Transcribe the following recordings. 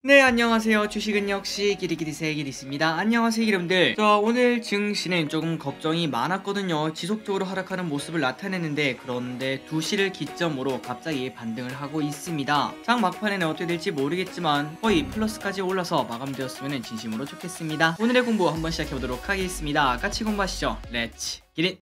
네, 안녕하세요. 주식은 역시 기리기리새 기리스입니다. 안녕하세요, 여러분들. 자, 오늘 증시는 조금 걱정이 많았거든요. 지속적으로 하락하는 모습을 나타냈는데, 그런데 2시를 기점으로 갑자기 반등을 하고 있습니다. 장 막판에는 어떻게 될지 모르겠지만 거의 플러스까지 올라서 마감되었으면 진심으로 좋겠습니다. 오늘의 공부 한번 시작해보도록 하겠습니다. 같이 공부하시죠. 렛츠 기릿!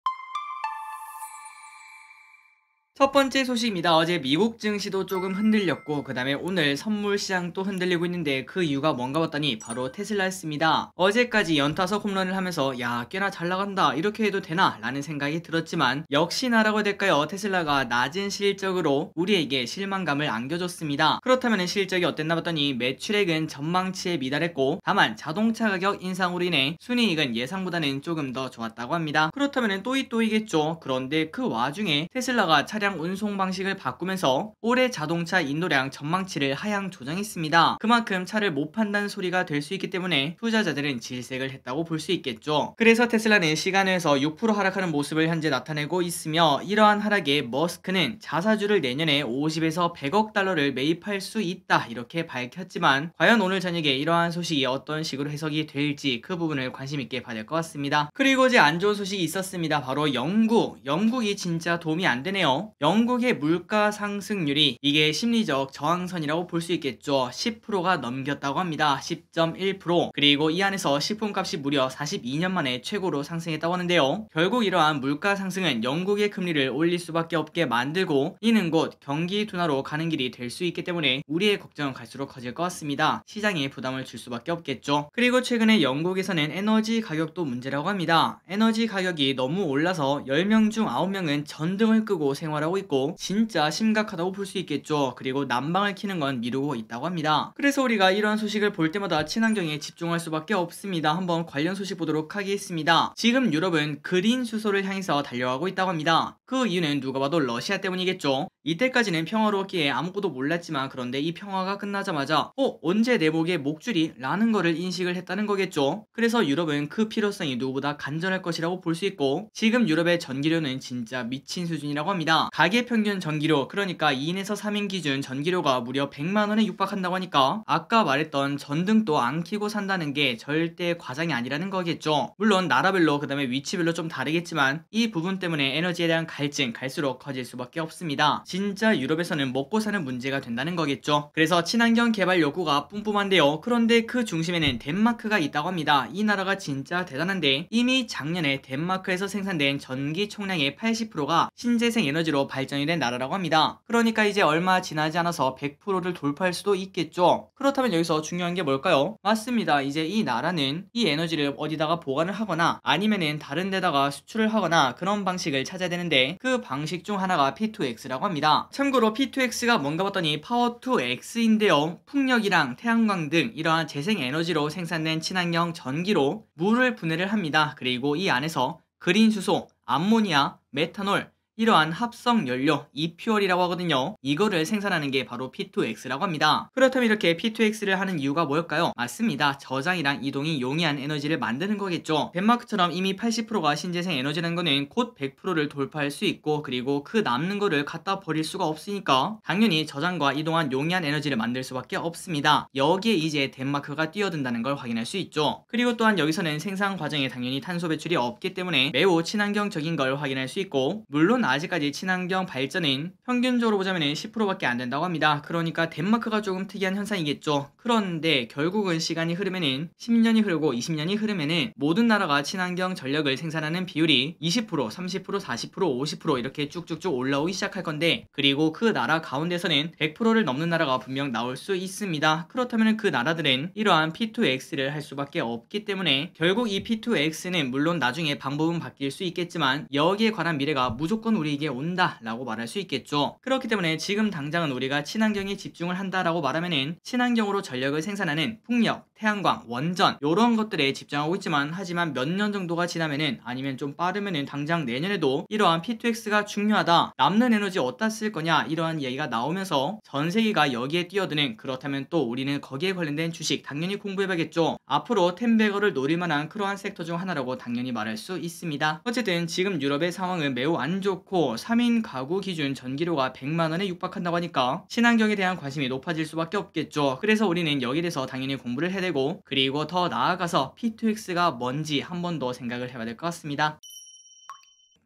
첫 번째 소식입니다. 어제 미국 증시도 조금 흔들렸고 그 다음에 오늘 선물 시장도 흔들리고 있는데 그 이유가 뭔가 봤더니 바로 테슬라였습니다. 어제까지 연타석 홈런을 하면서 야, 꽤나 잘 나간다, 이렇게 해도 되나 라는 생각이 들었지만 역시나라고 해야 될까요? 테슬라가 낮은 실적으로 우리에게 실망감을 안겨줬습니다. 그렇다면 실적이 어땠나 봤더니 매출액은 전망치에 미달했고 다만 자동차 가격 인상으로 인해 순이익은 예상보다는 조금 더 좋았다고 합니다. 그렇다면 또이겠죠. 그런데 그 와중에 테슬라가 차량 운송 방식을 바꾸면서 올해 자동차 인도량 전망치를 하향 조정했습니다. 그만큼 차를 못 판다는 소리가 될 수 있기 때문에 투자자들은 질색을 했다고 볼 수 있겠죠. 그래서 테슬라는 시간에서 6% 하락하는 모습을 현재 나타내고 있으며 이러한 하락에 머스크는 자사주를 내년에 50에서 100억 달러를 매입할 수 있다 이렇게 밝혔지만 과연 오늘 저녁에 이러한 소식이 어떤 식으로 해석이 될지 그 부분을 관심 있게 봐야 될 것 같습니다. 그리고 어제 안 좋은 소식이 있었습니다. 바로 영국이 진짜 도움이 안 되네요. 영국의 물가 상승률이 이게 심리적 저항선이라고 볼 수 있겠죠. 10%가 넘겼다고 합니다. 10.1%. 그리고 이 안에서 식품값이 무려 42년 만에 최고로 상승했다고 하는데요. 결국 이러한 물가 상승은 영국의 금리를 올릴 수밖에 없게 만들고 이는 곧 경기 둔화로 가는 길이 될 수 있기 때문에 우리의 걱정은 갈수록 커질 것 같습니다. 시장에 부담을 줄 수밖에 없겠죠. 그리고 최근에 영국에서는 에너지 가격도 문제라고 합니다. 에너지 가격이 너무 올라서 10명 중 9명은 전등을 끄고 생활하고 있고 진짜 심각하다고 볼 수 있겠죠. 그리고 난방을 켜는 건 미루고 있다고 합니다. 그래서 우리가 이러한 소식을 볼 때마다 친환경에 집중할 수밖에 없습니다. 한번 관련 소식 보도록 하겠습니다. 지금 유럽은 그린 수소를 향해서 달려가고 있다고 합니다. 그 이유는 누가 봐도 러시아 때문이겠죠. 이때까지는 평화로웠기에 아무것도 몰랐지만 그런데 이 평화가 끝나자마자 언제 내복에 목줄이? 라는 거를 인식을 했다는 거겠죠. 그래서 유럽은 그 필요성이 누구보다 간절할 것이라고 볼 수 있고 지금 유럽의 전기료는 진짜 미친 수준이라고 합니다. 가계 평균 전기료, 그러니까 2인에서 3인 기준 전기료가 무려 100만원에 육박한다고 하니까 아까 말했던 전등도 안 켜고 산다는 게 절대 과장이 아니라는 거겠죠. 물론 나라별로 그 다음에 위치별로 좀 다르겠지만 이 부분 때문에 에너지에 대한 갈증 갈수록 커질 수밖에 없습니다. 진짜 유럽에서는 먹고 사는 문제가 된다는 거겠죠. 그래서 친환경 개발 요구가 뿜뿜한데요. 그런데 그 중심에는 덴마크가 있다고 합니다. 이 나라가 진짜 대단한데 이미 작년에 덴마크에서 생산된 전기 총량의 80%가 신재생 에너지로 발전이 된 나라라고 합니다. 그러니까 이제 얼마 지나지 않아서 100%를 돌파할 수도 있겠죠. 그렇다면 여기서 중요한 게 뭘까요? 맞습니다. 이제 이 나라는 이 에너지를 어디다가 보관을 하거나 아니면은 다른 데다가 수출을 하거나 그런 방식을 찾아야 되는데 그 방식 중 하나가 P2X라고 합니다. 참고로 P2X가 뭔가 봤더니 파워 투 X인데요. 풍력이랑 태양광 등 이러한 재생 에너지로 생산된 친환경 전기로 물을 분해를 합니다. 그리고 이 안에서 그린 수소, 암모니아, 메탄올 이러한 합성 연료 이퓨얼이라고 하거든요. 이거를 생산하는 게 바로 P2X라고 합니다. 그렇다면 이렇게 P2X를 하는 이유가 뭘까요? 맞습니다. 저장이랑 이동이 용이한 에너지를 만드는 거겠죠. 덴마크처럼 이미 80%가 신재생 에너지라는 거는 곧 100%를 돌파할 수 있고 그리고 그 남는 거를 갖다 버릴 수가 없으니까 당연히 저장과 이동한 용이한 에너지를 만들 수밖에 없습니다. 여기에 이제 덴마크가 뛰어든다는 걸 확인할 수 있죠. 그리고 또한 여기서는 생산 과정에 당연히 탄소 배출이 없기 때문에 매우 친환경적인 걸 확인할 수 있고 물론 아직까지 친환경 발전은 평균적으로 보자면 10%밖에 안 된다고 합니다. 그러니까 덴마크가 조금 특이한 현상이겠죠. 그런데 결국은 시간이 흐르면은 10년이 흐르고 20년이 흐르면은 모든 나라가 친환경 전력을 생산하는 비율이 20%, 30%, 40%, 50% 이렇게 쭉쭉쭉 올라오기 시작할 건데 그리고 그 나라 가운데서는 100%를 넘는 나라가 분명 나올 수 있습니다. 그렇다면 그 나라들은 이러한 P2X를 할 수밖에 없기 때문에 결국 이 P2X는 물론 나중에 방법은 바뀔 수 있겠지만 여기에 관한 미래가 무조건 우리에게 온다 라고 말할 수 있겠죠. 그렇기 때문에 지금 당장은 우리가 친환경에 집중을 한다라고 말하면은 친환경으로 전력을 생산하는 풍력, 태양광, 원전 이런 것들에 집중하고 있지만 하지만 몇 년 정도가 지나면은 아니면 좀 빠르면은 당장 내년에도 이러한 P2X가 중요하다, 남는 에너지 어디다 쓸 거냐 이러한 이야기가 나오면서 전 세계가 여기에 뛰어드는, 그렇다면 또 우리는 거기에 관련된 주식 당연히 공부해봐야겠죠. 앞으로 텐베거를 노릴 만한 그러한 섹터 중 하나라고 당연히 말할 수 있습니다. 어쨌든 지금 유럽의 상황은 매우 안 좋고 그렇고 3인 가구 기준 전기료가 100만원에 육박한다고 하니까 친환경에 대한 관심이 높아질 수밖에 없겠죠. 그래서 우리는 여기에 대해서 당연히 공부를 해야 되고, 그리고 더 나아가서 P2X가 뭔지 한 번 더 생각을 해봐야 될 것 같습니다.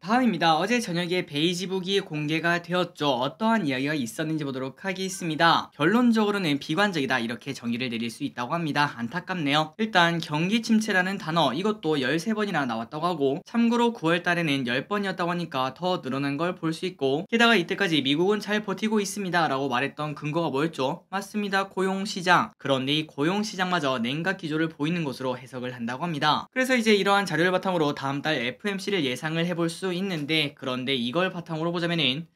다음입니다. 어제 저녁에 베이지북이 공개가 되었죠. 어떠한 이야기가 있었는지 보도록 하겠습니다. 결론적으로는 비관적이다, 이렇게 정의를 내릴 수 있다고 합니다. 안타깝네요. 일단 경기 침체라는 단어, 이것도 13번이나 나왔다고 하고, 참고로 9월 달에는 10번이었다고 하니까 더 늘어난 걸 볼 수 있고, 게다가 이때까지 미국은 잘 버티고 있습니다 라고 말했던 근거가 뭐였죠? 맞습니다. 고용시장. 그런데 이 고용시장마저 냉각 기조를 보이는 것으로 해석을 한다고 합니다. 그래서 이제 이러한 자료를 바탕으로 다음 달 FMC를 예상을 해볼 수 있는데, 그런데 이걸 바탕으로 보자면은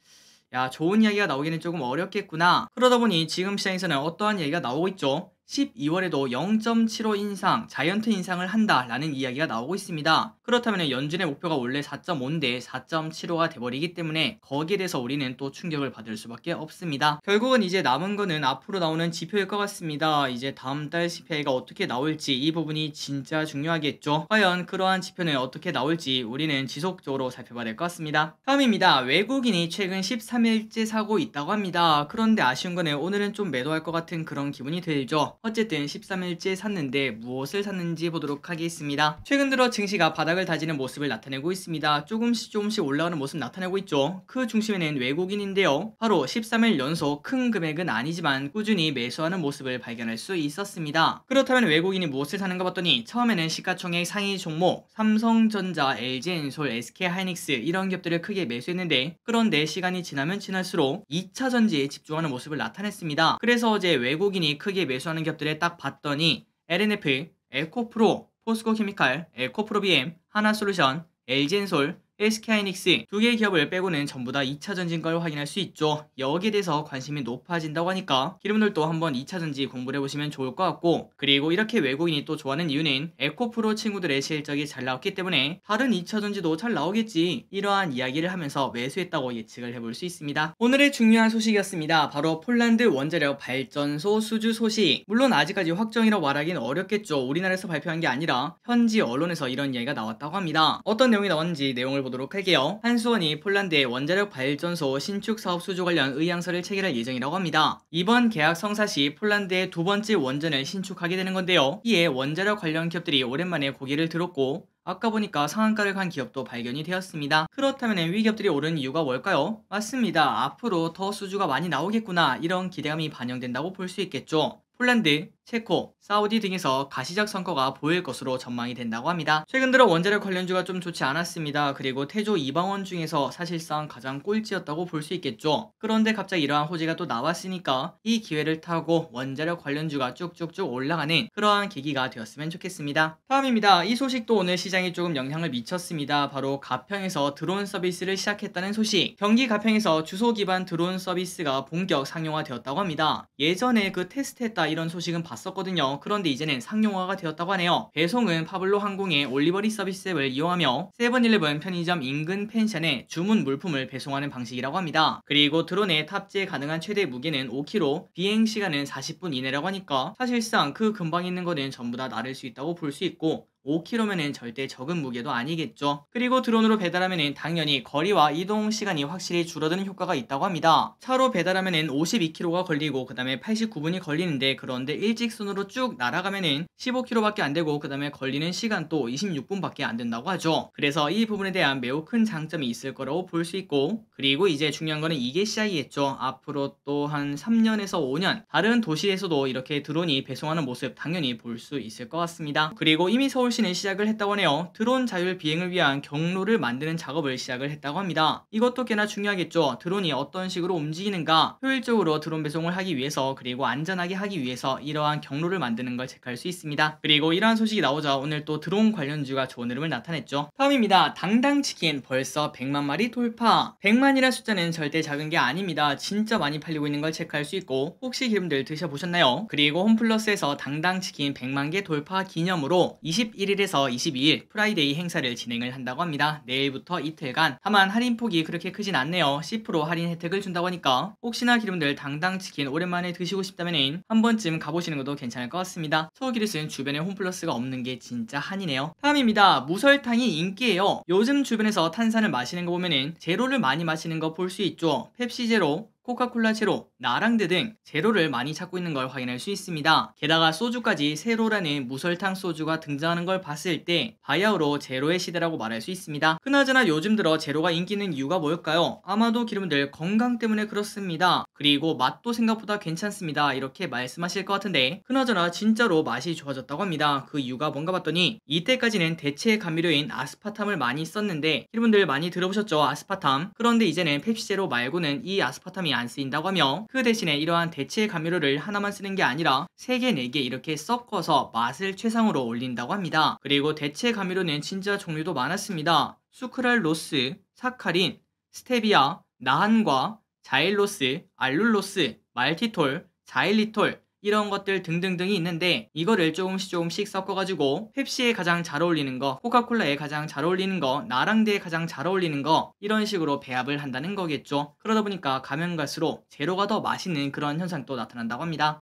야, 좋은 이야기가 나오기는 조금 어렵겠구나. 그러다 보니 지금 시장에서는 어떠한 이야기가 나오고 있죠? 12월에도 0.75 인상, 자이언트 인상을 한다라는 이야기가 나오고 있습니다. 그렇다면 연준의 목표가 원래 4.5인데 4.75가 돼버리기 때문에 거기에 대해서 우리는 또 충격을 받을 수밖에 없습니다. 결국은 이제 남은 거는 앞으로 나오는 지표일 것 같습니다. 이제 다음 달 CPI가 어떻게 나올지, 이 부분이 진짜 중요하겠죠. 과연 그러한 지표는 어떻게 나올지 우리는 지속적으로 살펴봐야 될 것 같습니다. 다음입니다. 외국인이 최근 13일째 사고 있다고 합니다. 그런데 아쉬운 거는 오늘은 좀 매도할 것 같은 그런 기분이 들죠. 어쨌든 13일째 샀는데 무엇을 샀는지 보도록 하겠습니다. 최근 들어 증시가 바닥을 다지는 모습을 나타내고 있습니다. 조금씩 올라오는 모습 나타내고 있죠. 그 중심에는 외국인인데요. 바로 13일 연속 큰 금액은 아니지만 꾸준히 매수하는 모습을 발견할 수 있었습니다. 그렇다면 외국인이 무엇을 사는가 봤더니 처음에는 시가총액 상위 종목 삼성전자, LG엔솔, SK하이닉스 이런 기업들을 크게 매수했는데, 그런데 시간이 지나면 지날수록 2차 전지에 집중하는 모습을 나타냈습니다. 그래서 어제 외국인이 크게 매수하는 기업들을 딱 봤더니 LNF, 에코프로, 포스코케미칼, 에코프로비엠, 하나솔루션, LG엔솔, SK하이닉스 두 개의 기업을 빼고는 전부 다 2차 전지인 걸 확인할 수 있죠. 여기에 대해서 관심이 높아진다고 하니까 여러분들도 한번 2차 전지 공부를 해보시면 좋을 것 같고, 그리고 이렇게 외국인이 또 좋아하는 이유는 에코프로 친구들의 실적이 잘 나왔기 때문에 다른 2차 전지도 잘 나오겠지, 이러한 이야기를 하면서 매수했다고 예측을 해볼 수 있습니다. 오늘의 중요한 소식이었습니다. 바로 폴란드 원자력 발전소 수주 소식. 물론 아직까지 확정이라고 말하기는 어렵겠죠. 우리나라에서 발표한 게 아니라 현지 언론에서 이런 이야기가 나왔다고 합니다. 어떤 내용이 나왔는지 내용을 보도록 할게요. 한수원이 폴란드의 원자력 발전소 신축 사업 수주 관련 의향서를 체결할 예정이라고 합니다. 이번 계약 성사 시 폴란드의 두 번째 원전을 신축하게 되는 건데요. 이에 원자력 관련 기업들이 오랜만에 고개를 들었고, 아까 보니까 상한가를 간 기업도 발견이 되었습니다. 그렇다면 위 기업들이 오른 이유가 뭘까요? 맞습니다. 앞으로 더 수주가 많이 나오겠구나, 이런 기대감이 반영된다고 볼 수 있겠죠. 폴란드, 체코, 사우디 등에서 가시적 성과가 보일 것으로 전망이 된다고 합니다. 최근 들어 원자력 관련주가 좀 좋지 않았습니다. 그리고 태조 이방원 중에서 사실상 가장 꼴찌였다고 볼 수 있겠죠. 그런데 갑자기 이러한 호재가 또 나왔으니까 이 기회를 타고 원자력 관련주가 쭉쭉쭉 올라가는 그러한 계기가 되었으면 좋겠습니다. 다음입니다. 이 소식도 오늘 시장에 조금 영향을 미쳤습니다. 바로 가평에서 드론 서비스를 시작했다는 소식. 경기 가평에서 주소 기반 드론 서비스가 본격 상용화되었다고 합니다. 예전에 그 테스트했다 이런 소식은 봤었거든요. 그런데 이제는 상용화가 되었다고 하네요. 배송은 파블로 항공의 올리버리 서비스 앱을 이용하며 세븐일레븐, 편의점 인근 펜션에 주문 물품을 배송하는 방식이라고 합니다. 그리고 드론에 탑재 가능한 최대 무게는 5kg, 비행 시간은 40분 이내라고 하니까 사실상 그 근방에 있는 거는 전부 다 나를 수 있다고 볼 수 있고, 5kg면은 절대 적은 무게도 아니겠죠. 그리고 드론으로 배달하면은 당연히 거리와 이동 시간이 확실히 줄어드는 효과가 있다고 합니다. 차로 배달하면은 52km가 걸리고 그 다음에 89분이 걸리는데, 그런데 일직선으로 쭉 날아가면은 15km밖에 안 되고 그 다음에 걸리는 시간도 26분밖에 안 된다고 하죠. 그래서 이 부분에 대한 매우 큰 장점이 있을 거라고 볼 수 있고, 그리고 이제 중요한 거는 이게 시작이겠죠. 앞으로 또 한 3년에서 5년 다른 도시에서도 이렇게 드론이 배송하는 모습 당연히 볼 수 있을 것 같습니다. 그리고 이미 서울시는 시작을 했다고 하네요. 드론 자율 비행을 위한 경로를 만드는 작업을 시작을 했다고 합니다. 이것도 꽤나 중요하겠죠. 드론이 어떤 식으로 움직이는가, 효율적으로 드론 배송을 하기 위해서, 그리고 안전하게 하기 위해서 이러한 경로를 만드는 걸 체크할 수 있습니다. 그리고 이러한 소식이 나오자 오늘 또 드론 관련주가 좋은 흐름을 나타냈죠. 다음입니다. 당당치킨 벌써 100만 마리 돌파. 100만이란 숫자는 절대 작은 게 아닙니다. 진짜 많이 팔리고 있는 걸 체크할 수 있고, 혹시 기름들 드셔보셨나요? 그리고 홈플러스에서 당당치킨 100만 개 돌파 기념으로 21일 21일에서 22일 프라이데이 행사를 진행을 한다고 합니다. 내일부터 이틀간. 다만 할인폭이 그렇게 크진 않네요. 10% 할인 혜택을 준다고 하니까 혹시나 기름들 당당치킨 오랜만에 드시고 싶다면 한 번쯤 가보시는 것도 괜찮을 것 같습니다. 서울기름은 주변에 홈플러스가 없는 게 진짜 한이네요. 다음입니다. 무설탕이 인기예요. 요즘 주변에서 탄산을 마시는 거 보면은 제로를 많이 마시는 거 볼 수 있죠. 펩시 제로, 코카콜라 제로, 나랑드 등 제로를 많이 찾고 있는 걸 확인할 수 있습니다. 게다가 소주까지 세로라는 무설탕 소주가 등장하는 걸 봤을 때 바야흐로 제로의 시대라고 말할 수 있습니다. 그나저나 요즘 들어 제로가 인기 있는 이유가 뭘까요? 아마도 기름들 건강 때문에 그렇습니다. 그리고 맛도 생각보다 괜찮습니다. 이렇게 말씀하실 것 같은데 그나저나 진짜로 맛이 좋아졌다고 합니다. 그 이유가 뭔가 봤더니 이때까지는 대체 감미료인 아스파탐을 많이 썼는데 여러분들 많이 들어보셨죠? 아스파탐. 그런데 이제는 펩시 제로 말고는 이 아스파탐이 안 쓰인다고 하며 그 대신에 이러한 대체 감미료를 하나만 쓰는 게 아니라 3개, 4개 이렇게 섞어서 맛을 최상으로 올린다고 합니다. 그리고 대체 감미료는 진짜 종류도 많았습니다. 수크랄로스, 사카린, 스테비아, 나한과, 자일로스, 알룰로스, 말티톨, 자일리톨 이런 것들 등등등이 있는데 이거를 조금씩 섞어가지고 펩시에 가장 잘 어울리는 거, 코카콜라에 가장 잘 어울리는 거, 나랑드에 가장 잘 어울리는 거 이런 식으로 배합을 한다는 거겠죠. 그러다 보니까 가면 갈수록 제로가 더 맛있는 그런 현상도 나타난다고 합니다.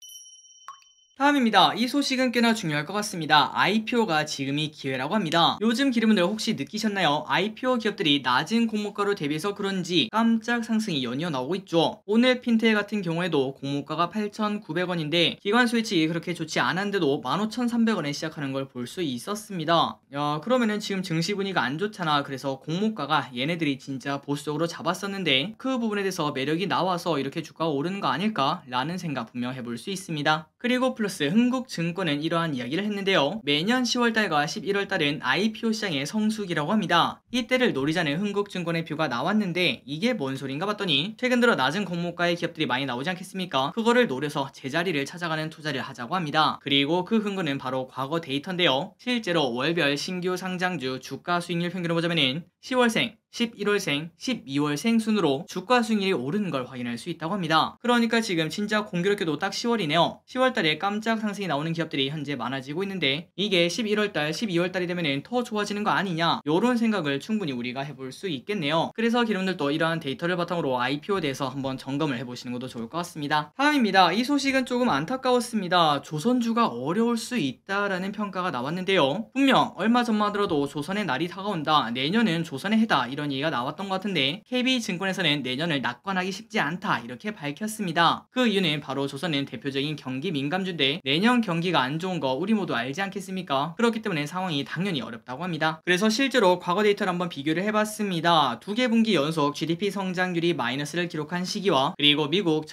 다음입니다. 이 소식은 꽤나 중요할 것 같습니다. IPO가 지금이 기회라고 합니다. 요즘 기름분들 혹시 느끼셨나요? IPO 기업들이 낮은 공모가로 대비해서 그런지 깜짝 상승이 연이어 나오고 있죠. 오늘 핀테 같은 경우에도 공모가가 8,900원인데 기관 수익이 그렇게 좋지 않았는데도 15,300원에 시작하는 걸 볼 수 있었습니다. 야, 그러면은 지금 증시 분위기가 안 좋잖아. 그래서 공모가가 얘네들이 진짜 보수적으로 잡았었는데 그 부분에 대해서 매력이 나와서 이렇게 주가가 오르는 거 아닐까? 라는 생각 분명 해볼 수 있습니다. 그리고 플러스 흥국증권은 이러한 이야기를 했는데요. 매년 10월달과 11월달은 IPO 시장의 성수기라고 합니다. 이때를 노리자는 흥국증권의 뷰가 나왔는데 이게 뭔 소린가 봤더니 최근 들어 낮은 공모가의 기업들이 많이 나오지 않겠습니까? 그거를 노려서 제자리를 찾아가는 투자를 하자고 합니다. 그리고 그 근거는 바로 과거 데이터인데요. 실제로 월별 신규 상장주 주가 수익률 평균을 보자면은 10월생, 11월생, 12월생 순으로 주가 수익률이 오르는 걸 확인할 수 있다고 합니다. 그러니까 지금 진짜 공교롭게도 딱 10월이네요. 10월달에 깜짝 상승이 나오는 기업들이 현재 많아지고 있는데 이게 11월달, 12월달이 되면 더 좋아지는 거 아니냐 이런 생각을 충분히 우리가 해볼 수 있겠네요. 그래서 여러분들도 이러한 데이터를 바탕으로 IPO에 대해서 한번 점검을 해보시는 것도 좋을 것 같습니다. 다음입니다. 이 소식은 조금 안타까웠습니다. 조선주가 어려울 수 있다라는 평가가 나왔는데요. 분명 얼마 전만 하더라도 조선의 날이 다가온다. 내년은 조선의 해다. 이런 얘기가 나왔던 것 같은데 KB증권에서는 내년을 낙관하기 쉽지 않다 이렇게 밝혔습니다. 그 이유는 바로 조선은 대표적인 경기 민감주인데 내년 경기가 안 좋은 거 우리 모두 알지 않겠습니까? 그렇기 때문에 상황이 당연히 어렵다고 합니다. 그래서 실제로 과거 데이터를 한번 비교를 해봤습니다. 2개 분기 연속 GDP 성장률이 마이너스를 기록한 시기와 그리고 미국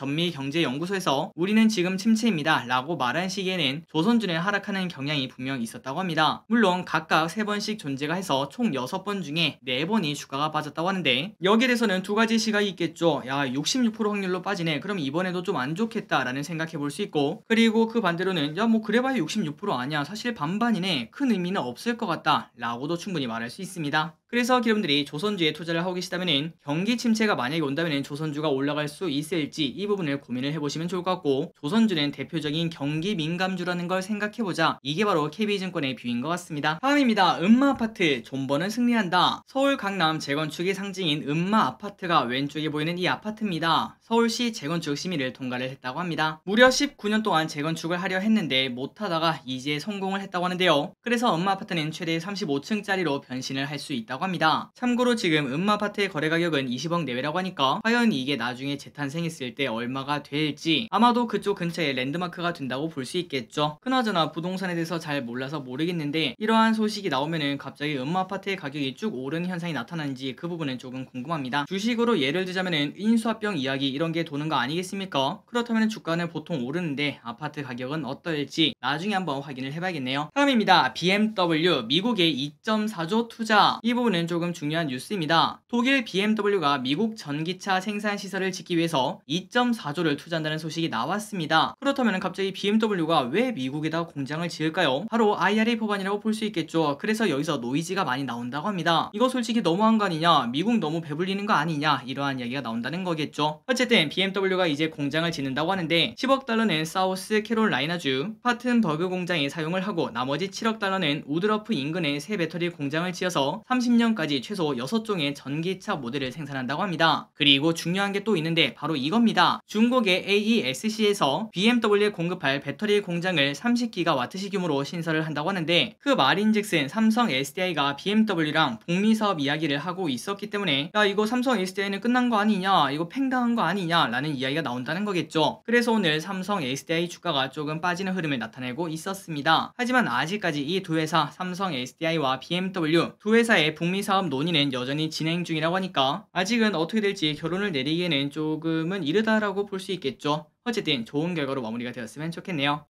전미경제연구소에서 우리는 지금 침체입니다 라고 말한 시기에는 조선주는 하락하는 경향이 분명 있었다고 합니다. 물론 각각 3번씩 존재가 해서 총 6번 중에 4번이 주가가 빠졌다고 하는데 여기에 대해서는 두 가지 시각이 있겠죠. 야, 66% 확률로 빠지네. 그럼 이번에도 좀 안 좋겠다 라는 생각해 볼 수 있고 그리고 그 반대로는 야, 뭐 그래봐야 66% 아니야. 사실 반반이네. 큰 의미는 없을 것 같다 라고도 충분히 말할 수 있습니다. 그래서 여러분들이 조선주에 투자를 하고 계시다면 경기 침체가 만약에 온다면 조선주가 올라갈 수 있을지 이 부분을 고민을 해보시면 좋을 것 같고 조선주는 대표적인 경기 민감주라는 걸 생각해보자. 이게 바로 KB증권의 뷰인 것 같습니다. 다음입니다. 음마아파트 존버는 승리한다. 서울 강남 재건축의 상징인 음마아파트가 왼쪽에 보이는 이 아파트입니다. 서울시 재건축 심의를 통과를 했다고 합니다. 무려 19년 동안 재건축을 하려 했는데 못하다가 이제 성공을 했다고 하는데요. 그래서 음마아파트는 최대 35층짜리로 변신을 할 수 있다고 합니다. 참고로 지금 음마아파트의 거래 가격은 20억 내외라고 하니까 과연 이게 나중에 재탄생했을 때 얼마가 될지 아마도 그쪽 근처에 랜드마크가 된다고 볼 수 있겠죠. 그나저나 부동산에 대해서 잘 몰라서 모르겠는데 이러한 소식이 나오면은 갑자기 음마아파트의 가격이 쭉 오르는 현상이 나타나는지 그 부분은 조금 궁금합니다. 주식으로 예를 들자면은 인수합병 이야기 이런 게 도는 거 아니겠습니까? 그렇다면 주가는 보통 오르는데 아파트 가격은 어떨지 나중에 한번 확인을 해봐야겠네요. 다음입니다. BMW 미국의 2.4조 투자. 이 부분은 부분은 조금 중요한 뉴스입니다. 독일 BMW가 미국 전기차 생산 시설을 짓기 위해서 2.4조를 투자한다는 소식이 나왔습니다. 그렇다면 갑자기 BMW가 왜 미국에다 공장을 지을까요? 바로 IRA 법안이라고 볼 수 있겠죠. 그래서 여기서 노이즈가 많이 나온다고 합니다. 이거 솔직히 너무한 거 아니냐, 미국 너무 배불리는 거 아니냐, 이러한 이야기가 나온다는 거겠죠. 어쨌든 BMW가 이제 공장을 짓는다고 하는데 10억 달러는 사우스 캐롤라이나주 파튼버그 공장에 사용을 하고 나머지 7억 달러는 우드러프 인근에 새 배터리 공장을 지어서 30년까지 최소 6종의 전기차 모델을 생산한다고 합니다. 그리고 중요한 게 또 있는데 바로 이겁니다. 중국의 AESC에서 BMW에 공급할 배터리 공장을 30기가와트시 규모로 신설을 한다고 하는데, 그 말인즉슨 삼성 SDI가 BMW랑 북미 사업 이야기를 하고 있었기 때문에 야, 이거 삼성 SDI는 끝난 거 아니냐, 이거 팽당한 거 아니냐 라는 이야기가 나온다는 거겠죠. 그래서 오늘 삼성 SDI 주가가 조금 빠지는 흐름을 나타내고 있었습니다. 하지만 아직까지 이 두 회사 삼성 SDI와 BMW 두 회사의 북미 사업 논의는 여전히 진행 중이라고 하니까 아직은 어떻게 될지 결론을 내리기에는 조금은 이르다라고 볼 수 있겠죠. 어쨌든 좋은 결과로 마무리가 되었으면 좋겠네요.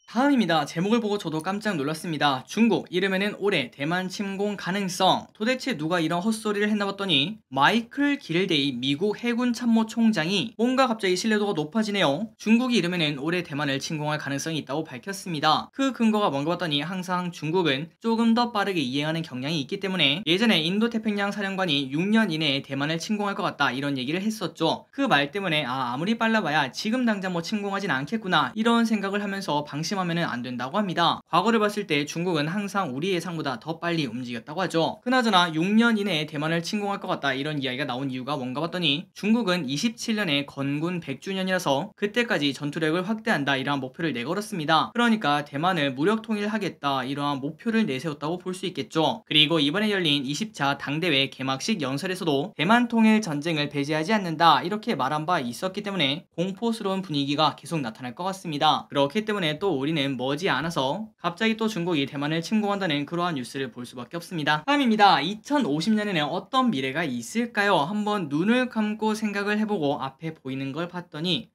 다음입니다. 제목을 보고 저도 깜짝 놀랐습니다. 중국 이르면은 올해 대만 침공 가능성. 도대체 누가 이런 헛소리를 했나 봤더니 마이클 기를데이 미국 해군 참모 총장이 뭔가 갑자기 신뢰도가 높아지네요. 중국이 이르면은 올해 대만을 침공할 가능성이 있다고 밝혔습니다. 그 근거가 뭔가 봤더니 항상 중국은 조금 더 빠르게 이행하는 경향이 있기 때문에 예전에 인도태평양 사령관이 6년 이내에 대만을 침공할 것 같다 이런 얘기를 했었죠. 그 말 때문에 아무리 빨라봐야 지금 당장 뭐 침공하진 않겠구나 이런 생각을 하면서 방심하면 안 된다고 합니다. 과거를 봤을 때 중국은 항상 우리 예상보다 더 빨리 움직였다고 하죠. 그나저나 6년 이내에 대만을 침공할 것 같다 이런 이야기가 나온 이유가 뭔가 봤더니 중국은 27년에 건군 100주년이라서 그때까지 전투력을 확대한다 이러한 목표를 내걸었습니다. 그러니까 대만을 무력 통일하겠다 이러한 목표를 내세웠다고 볼 수 있겠죠. 그리고 이번에 열린 20차 당대회 개막식 연설에서도 대만 통일 전쟁을 배제하지 않는다 이렇게 말한 바 있었기 때문에 공포스러운 분위기가 계속 나타날 것 같습니다. 그렇기 때문에 또 우리는 머지않아서 갑자기 또 중국이 대만을 침공한다는 그러한 뉴스를 볼 수밖에 없습니다. 다음입니다. 2050년에는 어떤 미래가 있을까요? 한번 눈을 감고 생각을 해보고 앞에 보이는 걸 봤더니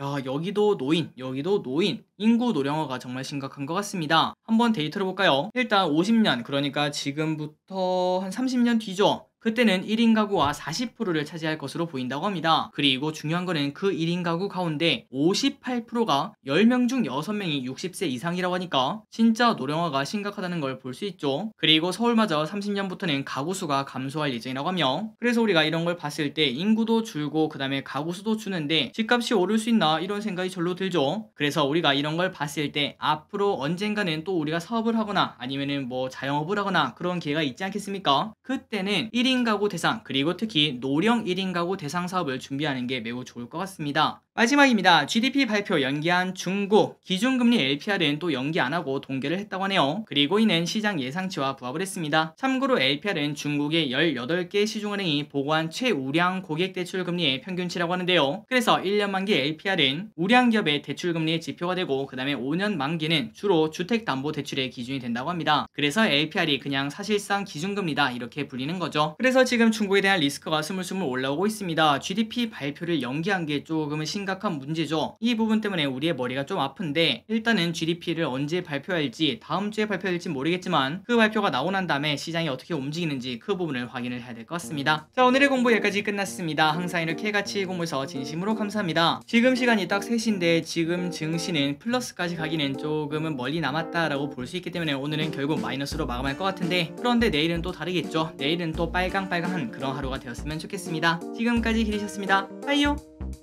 야, 여기도 노인, 여기도 노인, 인구 노령화가 정말 심각한 것 같습니다. 한번 데이터를 볼까요? 일단 50년, 그러니까 지금부터 한 30년 뒤죠. 그때는 1인 가구와 40%를 차지할 것으로 보인다고 합니다. 그리고 중요한 거는 그 1인 가구 가운데 58%가 10명 중 6명이 60세 이상이라고 하니까 진짜 노령화가 심각하다는 걸 볼 수 있죠. 그리고 서울마저 30년부터는 가구 수가 감소할 예정이라고 하며, 그래서 우리가 이런 걸 봤을 때 인구도 줄고 그 다음에 가구 수도 주는데 집값이 오를 수 있나 이런 생각이 절로 들죠. 그래서 우리가 이런 걸 봤을 때 앞으로 언젠가는 또 우리가 사업을 하거나 아니면은 뭐 자영업을 하거나 그런 기회가 있지 않겠습니까? 그때는 1인 가구 대상, 그리고 특히 노령 1인 가구 대상 사업을 준비하는 게 매우 좋을 것 같습니다. 마지막입니다. GDP 발표 연기한 중국, 기준금리 LPR은 또 연기 안하고 동결을 했다고 하네요. 그리고 이는 시장 예상치와 부합을 했습니다. 참고로 LPR은 중국의 18개 시중은행이 보고한 최우량 고객대출금리의 평균치라고 하는데요. 그래서 1년 만기 LPR은 우량기업의 대출금리의 지표가 되고 그 다음에 5년 만기는 주로 주택담보대출의 기준이 된다고 합니다. 그래서 LPR이 그냥 사실상 기준금리다 이렇게 불리는 거죠. 그래서 지금 중국에 대한 리스크가 스물스물 올라오고 있습니다. GDP 발표를 연기한 게 조금은 심각한 문제죠. 이 부분 때문에 우리의 머리가 좀 아픈데, 일단은 GDP를 언제 발표할지 다음 주에 발표할지 모르겠지만 그 발표가 나오고 난 다음에 시장이 어떻게 움직이는지 그 부분을 확인을 해야 될 것 같습니다. 자, 오늘의 공부 여기까지 끝났습니다. 항상 이렇게 같이 공부해서 진심으로 감사합니다. 지금 시간이 딱 3시인데 지금 증시는 플러스까지 가기는 조금은 멀리 남았다라고 볼 수 있기 때문에 오늘은 결국 마이너스로 마감할 것 같은데, 그런데 내일은 또 다르겠죠. 내일은 또 빨강빨강한 그런 하루가 되었으면 좋겠습니다. 지금까지 기리셨습니다. 빠이요.